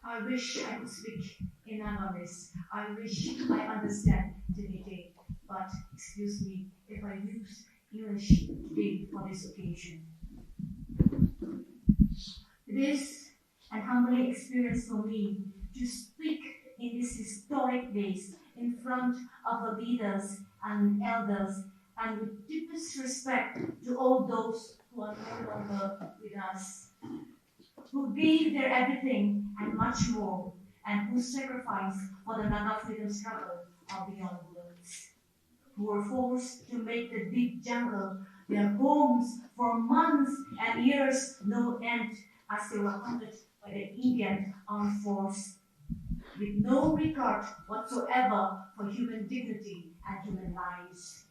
I wish I could speak in Naganese. I wish I understand Trinity, but excuse me if I use English today for this occasion. It is an humbling experience for me to speak in these historic days in front of the leaders and elders, and with deepest respect to all those who are no longer with us, who gave their everything and much more, and who sacrificed for the Naga freedom struggle are beyond words, who were forced to make the deep jungle their homes for months and years, no end, as they were hunted by the Indian armed force, with no regard whatsoever for human dignity and human lives.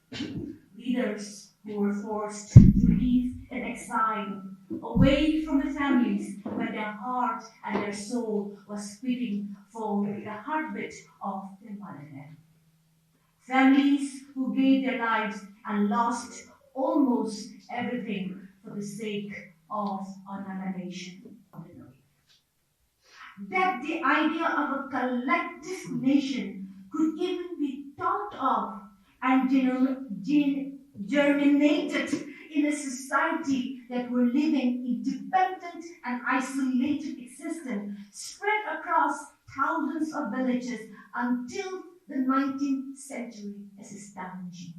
Leaders who were forced to live in exile, away from the families where their heart and their soul was beating for the heartbeat of their motherland. Families who gave their lives and lost almost everything for the sake of our Naga nation. That the idea of a collective nation could even be thought of and germinated in a society that were living independent and isolated existence spread across thousands of villages until the 19th century is astonishing.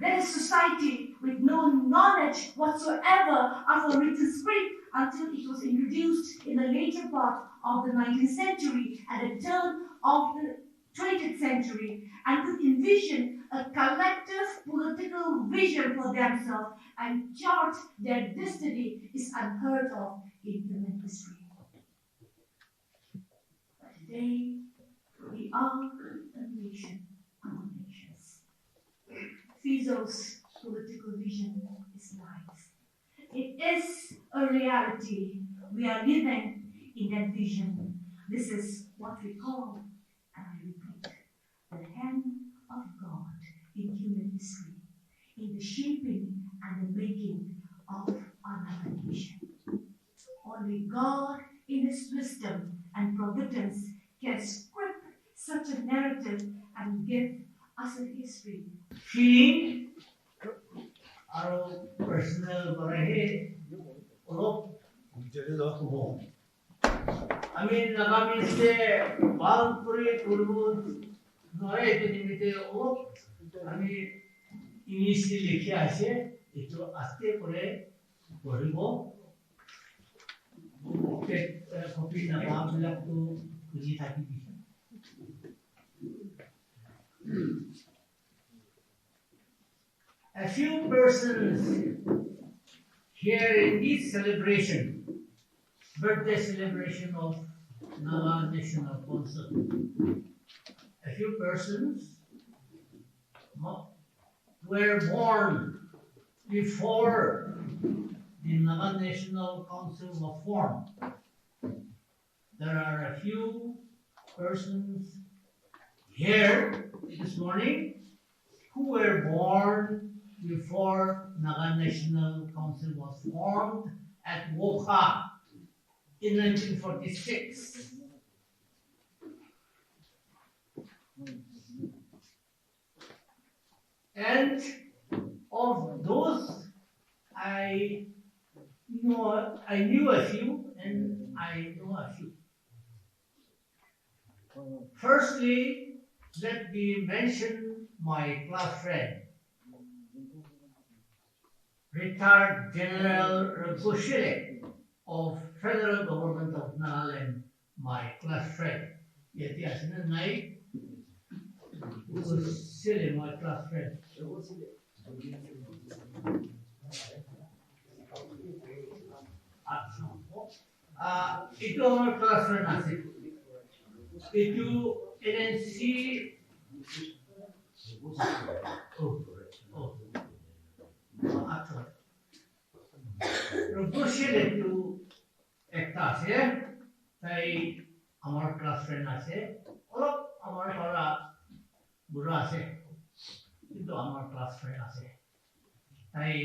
That a society with no knowledge whatsoever of a written script until it was introduced in the later part of the 19th century and the turn of the 20th century, and could envision a collective political vision for themselves and chart their destiny is unheard of in human history. But today, we are a nation among nations. Phizo's political vision is life. It is a reality. We are living in that vision. This is what we call, and I repeat, the hand of God in human history, in the shaping and the making of our nation. Only God, in His wisdom and providence, can script such a narrative and give us a history. Feeling our personal barahe or I mean Naga means the Balpuri Kurbu Nore to nimite o I mean English likhe ase eto aste kore poribo copy Naga bilak to buji thaki A few persons here in this celebration, birthday celebration of Naga National Council, a few persons were born before the Naga National Council was formed. There are a few persons here this morning who were born before Naga National Council was formed at Wokha in 1946. And of those, I knew a few, and I know a few. Firstly, let me mention my class friend, retired General Wokha of Federal Government of Nagaland, my class friend. Yet he has a night was still my class friend. Itu our class friend asik. Itu NNC. Wokha itu একটা আছে তাই আমার class friend আছে অলপ আমার পৰা বুঢ়া আছে কিন্তু আমার ক্লাস ফ্রেন্ড আছে তাই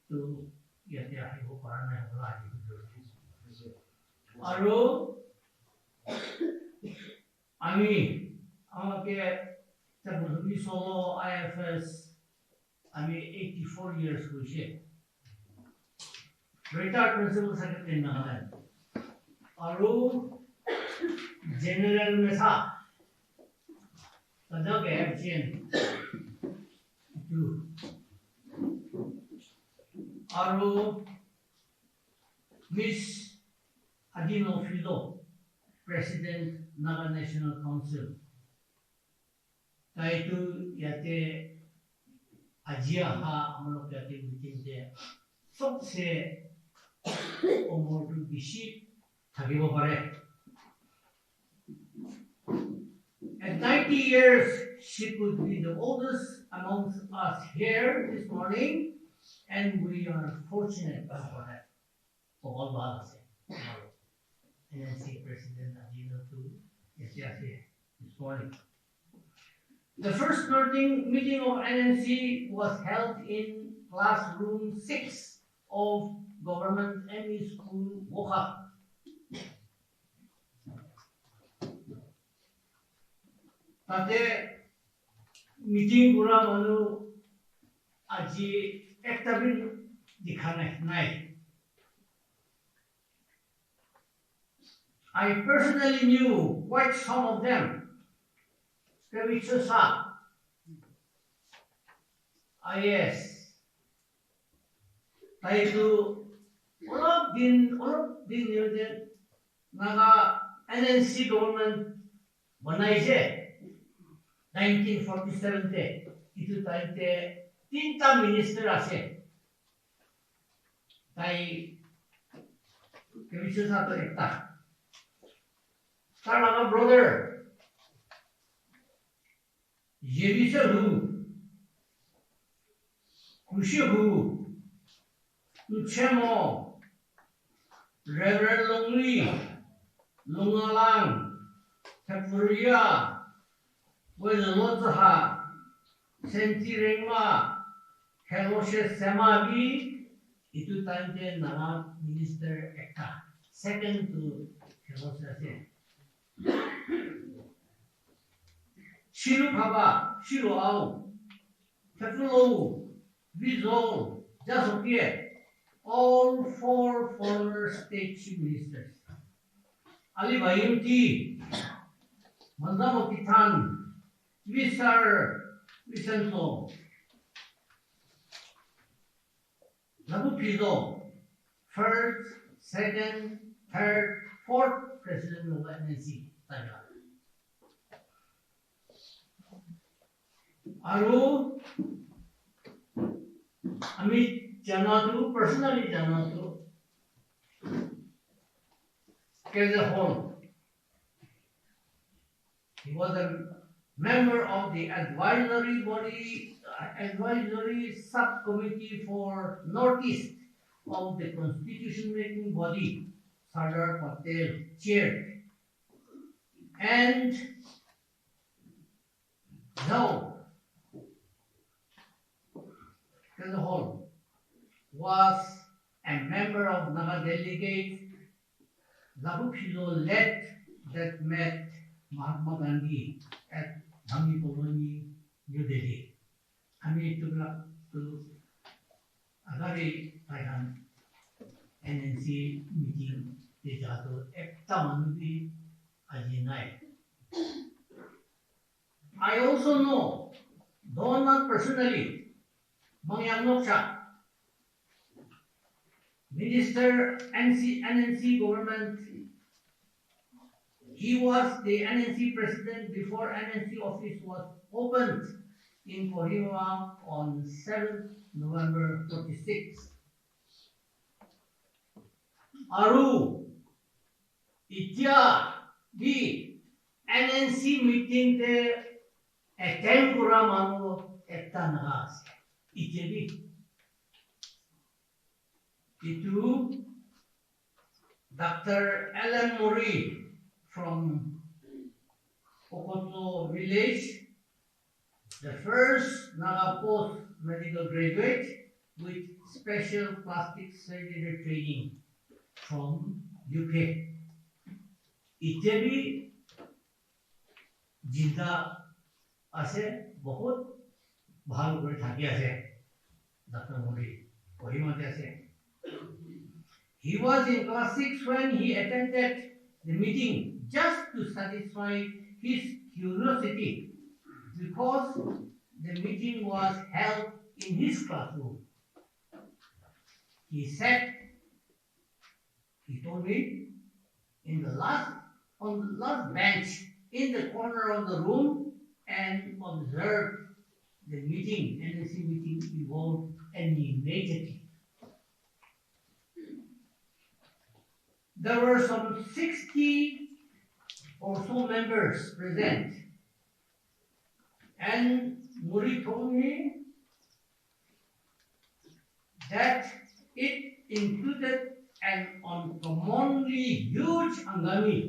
তো ইয়াতে আহিব পৰা নাই হলা আহিব আৰু আমাকে solo IFS 84 years हुई retired principal secretary in Nagaland और general में था तब FGN और Miss Adinno Phizo, President Naga National Council. Taitu yate Ajia ha amlo yate meeting de सबसे umur tu bishi thagibo pare. At 90 years, she could be the oldest amongst us here this morning, and we are fortunate for that. For all of us, NLTV President Adinno is here this morning. The first meeting of NLTV was held in classroom 6 of Government ME School, Wokha. ताते meeting पूरा मानो आजी एक तभी दिखाने नहीं. I personally knew quite some of them. Skavitsa, IS, Taitu, all of din new den Naga NNC government बनाइसे 1947 ते itu time te tinta minister ase tai kebisu satu ekta tar naga brother jebisa hu kushi hu uchemo reverend longli lungalang Tapuria with the Lotha, Senti Rema, Heloshe Samabi, itu time ten Naga Minister Eka, second to Heloshe. Shiru Papa, Shiru Au, Tapulo, Vizo, Jasopie, all 4 former state chief ministers. Ali Bayuti, Mandamo Kitan, Visar Vicento, Naga Phizo, first, second, third, fourth president of NNC, Thailand. Aru, Amit Janatu, personally Janatu, as a whole. He was a member of the advisory subcommittee for Northeast of the constitution-making body, Sardar Patel chaired, and now, as a whole, was a member of Naga delegate. Naga Phizo led that met Mahatma Gandhi at Dhammi Colony, New Delhi. Kami to agari Thailand NNC meeting di jatuh ekta manubi ajinai. I also know, though not personally, Mangyang Moksha, Minister NNC government. He was the NNC president before NNC office was opened in Kohima on 7th November 46. Aru, Itya, the NNC meeting te attend kura mano ekta nagas. Itya Itu Dr. Alan Murray from Okotlo village, the first Naga post medical graduate with special plastic surgery training from UK. Itebi জিন্দা আছে বহুত ভাল করে থাকি আছে doctor Modi কহিমাতে আছে he was in class 6 when he attended the meeting just to satisfy his curiosity because the meeting was held in his classroom. He told me on the last bench in the corner of the room and observed the meeting, NLC meeting evolved animatedly. There were some 60 or so members present, and Muri told me that it included an uncommonly huge angami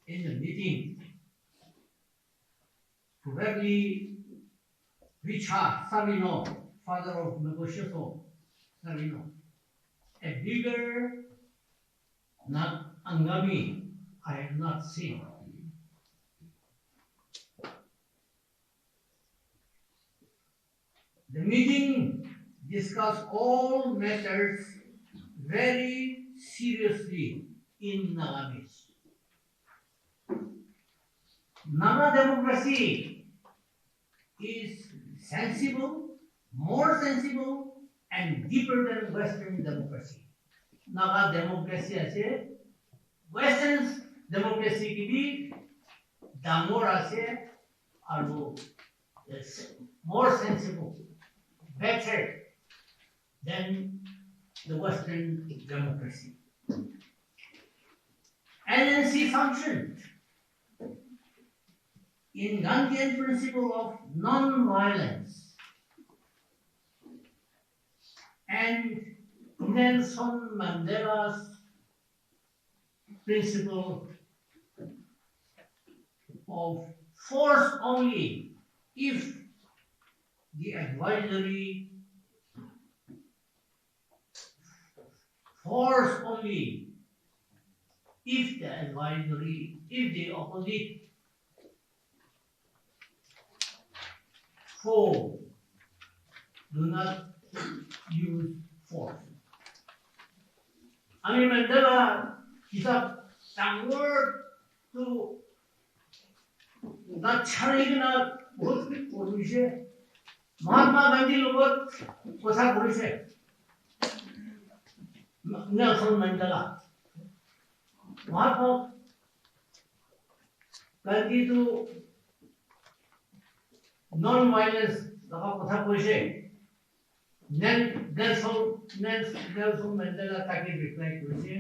in the meeting. Probably Vicha Savino, father of Negotiato Savino, a bigger angami I have not seen. The meeting discussed all matters very seriously in Nagaland. Naga democracy is sensible, more sensible, and deeper than Western democracy. Naga democracy ase Western democracy ki bhi damor ase aru more sensible, better than the Western democracy. NLC functioned in Gandhian principle of non-violence and Nelson Mandela's principle of force only if the advisory force only if the opposite foe do not use force. I mean, Mandela, he's a word to not charging a Mahatma Gandhi logot kosa korise. Nelson Mandela. Mahatma Gandhi to non-violence dafa kotha koise. Nelson Mandela take reply koise.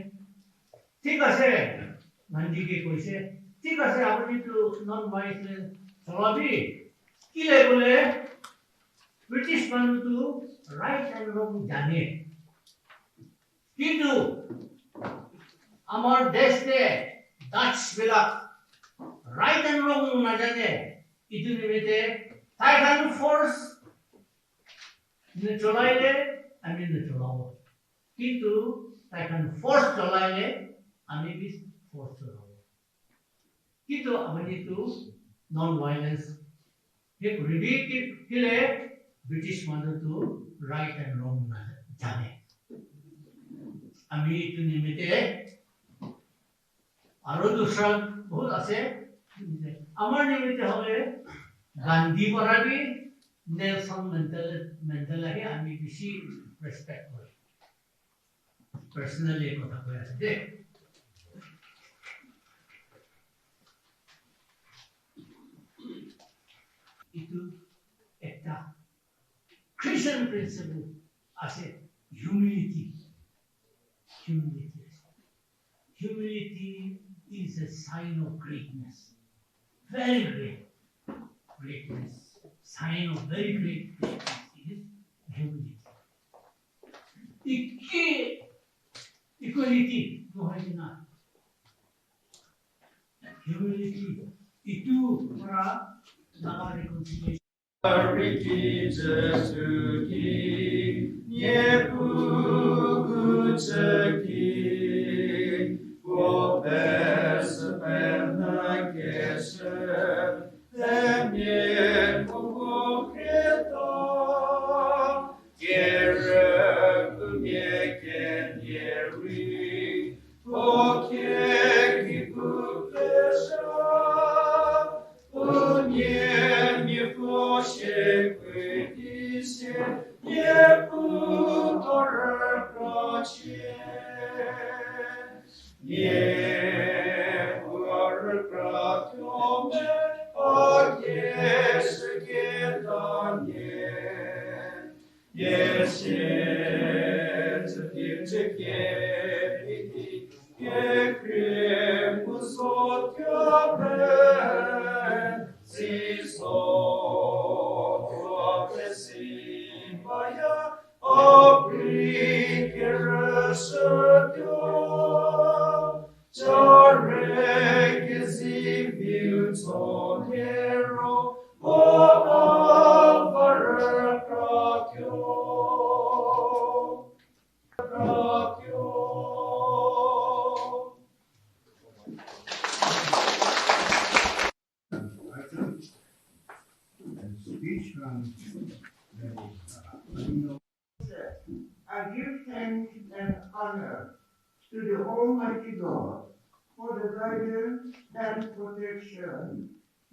ঠিক আছে গান্ধীকে কৈছে ঠিক আছে আপনি তো non violence চলাবি কি বলে ব্রিটিশ মানুষ তো রাইট এন্ড রং জানে কিন্তু আমার দেশে ডাচ বিলাক রাইট এন্ড রং না জানে ইটো নিমিতে তাই খান ফোর্স চলাইলে আমি চলাবো কিন্তু তাই খান ফোর্স চলাইলে আমি বি ফোর্স চলাবো কিন্তু আমি তো নন ভায়োলেন্স হে রিভিট কিলে ব্রিটিশ মানুষ তো রাইট এন্ড রং না জানে আমি ইটো নিমিতে আরো দুসরা বহুত আছে আমার নিমিতে হবে গান্ধী পড়াবি নেলসন মেন্ডেলাকে আমি বেশি রেসপেক্ট করি পার্সোনালি কথা কই আছে দে itu একটা Christian principle আছে humility is a sign of greatness very greatness sign of very great greatness is humility equality no hai na humility itu para Naga reconciliation Nie Speech from Adinno. I give thanks and honor to the Almighty God for the guidance and protection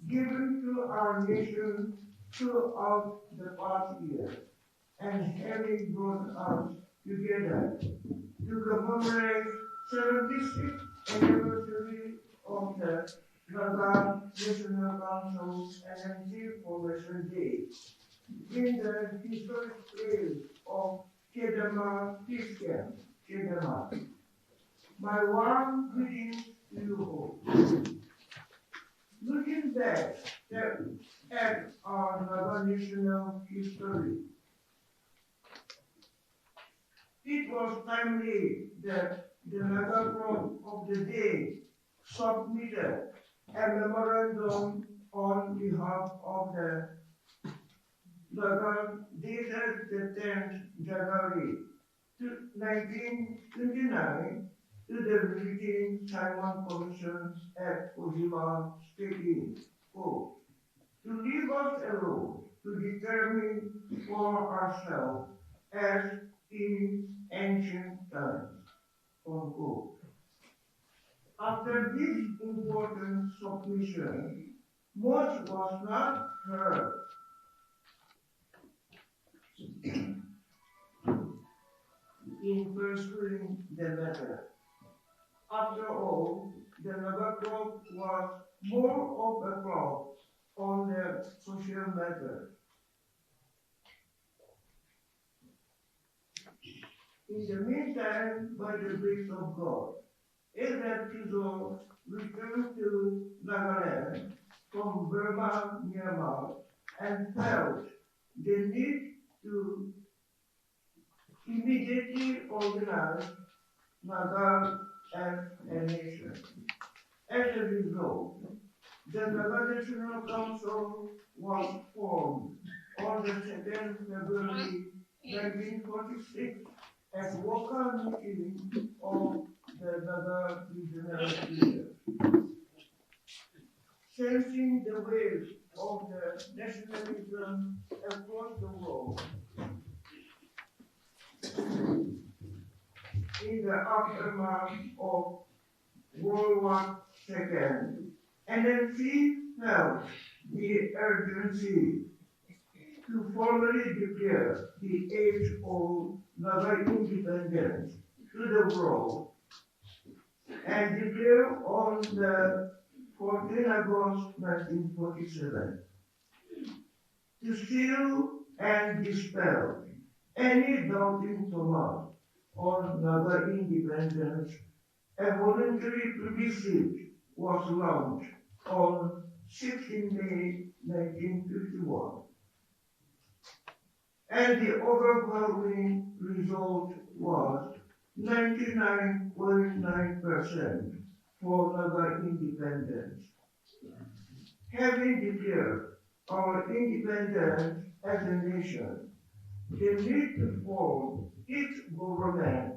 given to our nation throughout the past year, and having brought us together to commemorate 76th anniversary of the Naga National Council NLTV Formation Day in the historic place of Chedema, Chedema. My warm greetings to you all. Looking back at our Naga National history, it was timely that the Naga group of the day submitted a memorandum on behalf of the Naga dated the 10th January 1929 to the meeting Taiwan Commission at Ojima stating, quote, to leave us alone to determine for ourselves as in ancient times, unquote. After this important submission, much was not heard in pursuing the matter. After all, the Naga Club was more of a club on the social matter. In the meantime, by the grace of God, NLTV Phizo returned to Nagaland from Burma, Myanmar, and felt the need to immediately organize Naga as a nation. As a result, the Naga National Council was formed on the 2nd February 1946 at Wokha meeting of the Naga Regional leaders. Sensing the waves of the nationalism across the world, in the aftermath of World War II, NLTV felt the urgency to formally declare the age-old Naga independence to the world and declare on the 14th August 1947 to seal and dispel any doubting Thomas on Naga independence. A voluntary plebiscite was launched on 16 May 1951. And the overwhelming result was 99.9% for Naga independence. Having declared our independence as a nation, the need to form its government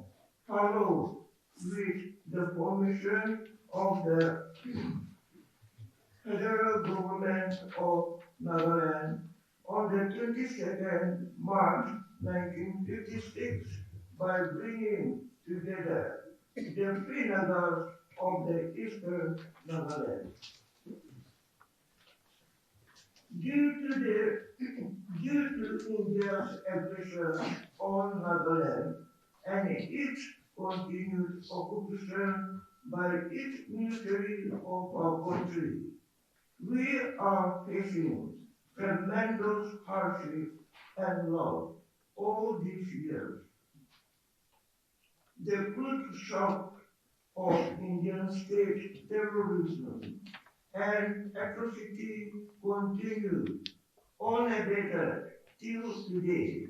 followed with the formation of the federal government of Nagaland on the 22nd March 1956 by bringing together the three Nagas of the Eastern Nagaland. Due to India's aggression on Nagaland and its continued occupation by its military of our country. We are facing tremendous hardship and loss all these years. The crude shock of Indian state terrorism and atrocity continue unabated till today.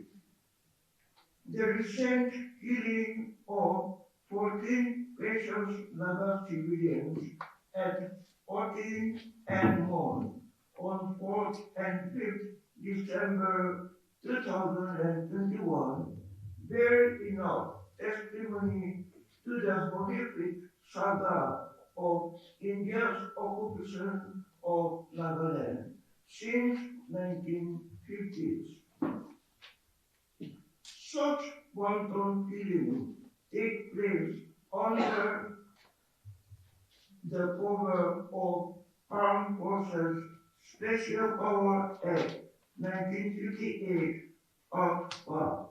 The recent killing of 14 precious Naga civilians at 14 and Mon on 4th and 5th December 2021 bear enough testimony to the horrific saga of India's occupation of Nagaland since 1950s. Such wanton killing take place under the cover of Armed Forces Special Power Act 1958 AFSPA.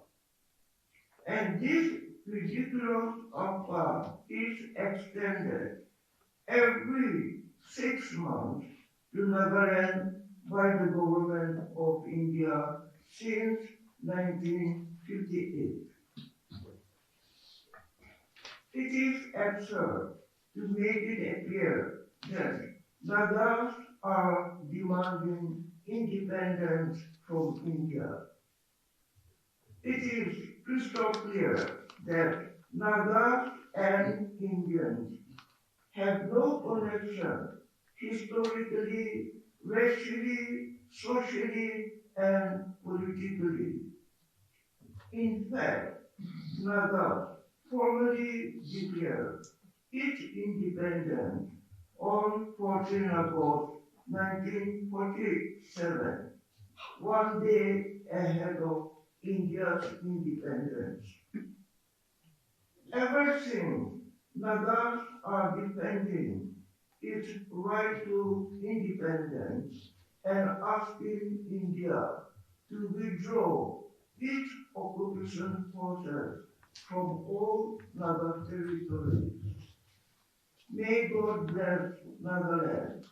And this ridiculous AFSPA is extended every 6 months to Nagaland by the government of India since 1958. It is absurd to make it appear that Nagas are demanding independence from India. It is crystal clear that Nagas and Indians have no connection historically, racially, socially, and politically. In fact, Nagas formally declared its independence on 14 August 1947, one day ahead of India's independence. Ever since, Nagas are defending its right to independence and asking India to withdraw its occupation forces from all Naga territories. May God bless Nagaland.